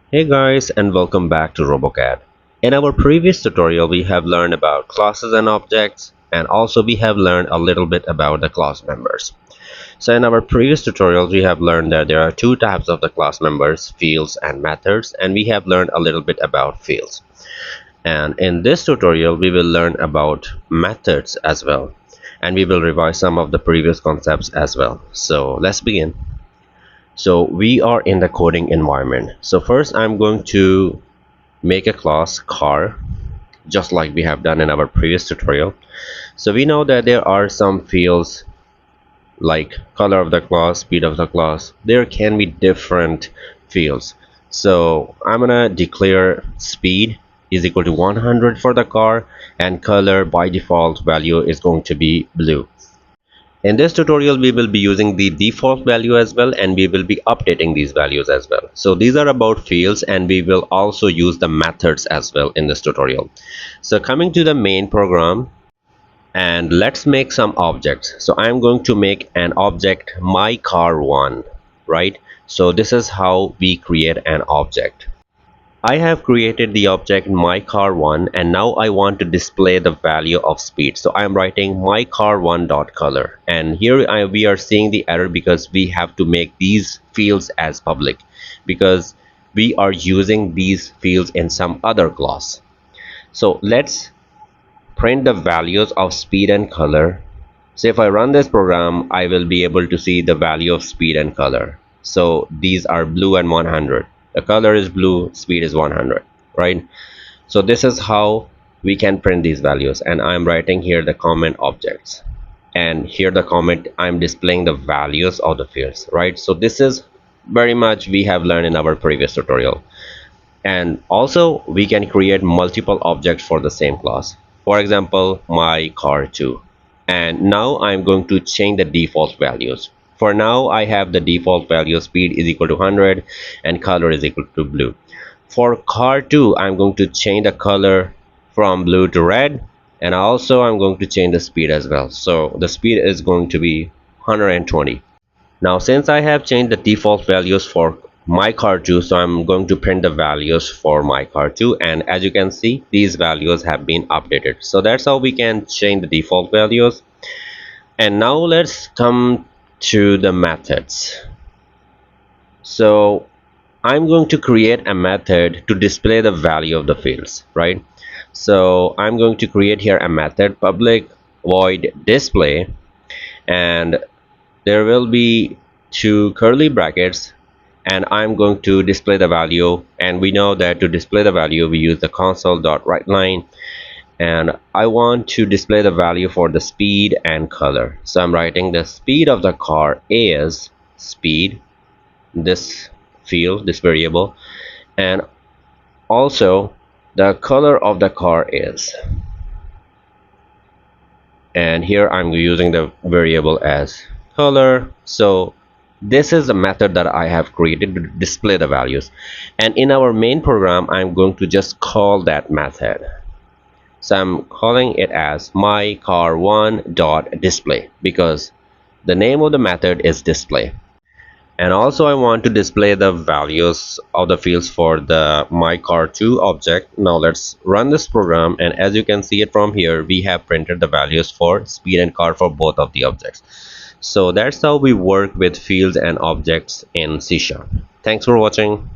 Hey guys, and welcome back to RoboCAD. In our previous tutorial we have learned about classes and objects, and also we have learned a little bit about the class members. So in our previous tutorials we have learned that there are two types of the class members, fields and methods, and we have learned a little bit about fields. And in this tutorial we will learn about methods as well, and we will revise some of the previous concepts as well. So let's begin. So we are in the coding environment. So first I'm going to make a class car, just like we have done in our previous tutorial. So we know that there are some fields like color of the class, speed of the class. There can be different fields. So I'm gonna declare speed is equal to 100 for the car, and color by default value is going to be blue. In this tutorial we will be using the default value as well, and we will be updating these values as well. So these are about fields, and we will also use the methods as well in this tutorial. So coming to the main program, and let's make some objects. So I'm going to make an object my car 1, right? So this is how we create an object. I have created the object myCar1, and now I want to display the value of speed. So I am writing myCar1.color, and here we are seeing the error because we have to make these fields as public, because we are using these fields in some other class. So let's print the values of speed and color. So if I run this program, I will be able to see the value of speed and color. So these are blue and 100. The color is blue, speed is 100, right? So this is how we can print these values, and I'm writing here the comment objects, and here the comment I'm displaying the values of the fields, right? So this is very much we have learned in our previous tutorial. And also we can create multiple objects for the same class. For example, my car 2, and now I'm going to change the default values. For now I have the default value speed is equal to 100 and color is equal to blue. For car 2 I'm going to change the color from blue to red, and also I'm going to change the speed as well. So the speed is going to be 120. Now since I have changed the default values for my car 2, so I'm going to print the values for my car 2, and as you can see these values have been updated. So that's how we can change the default values. And now let's come to the methods. So I'm going to create a method to display the value of the fields, right? So I'm going to create here a method public void display, and there will be two curly brackets, and I'm going to display the value. And we know that to display the value we use the console.writeLine, and I want to display the value for the speed and color. So I'm writing the speed of the car is speed, this field, this variable, and also the color of the car is, and here I'm using the variable as color. So this is a method that I have created to display the values, and in our main program I'm going to just call that method. So I'm calling it as myCar1.display because the name of the method is display. And also I want to display the values of the fields for the myCar2 object. Now let's run this program, and as you can see it from here we have printed the values for speed and car for both of the objects. So that's how we work with fields and objects in C#. Thanks for watching.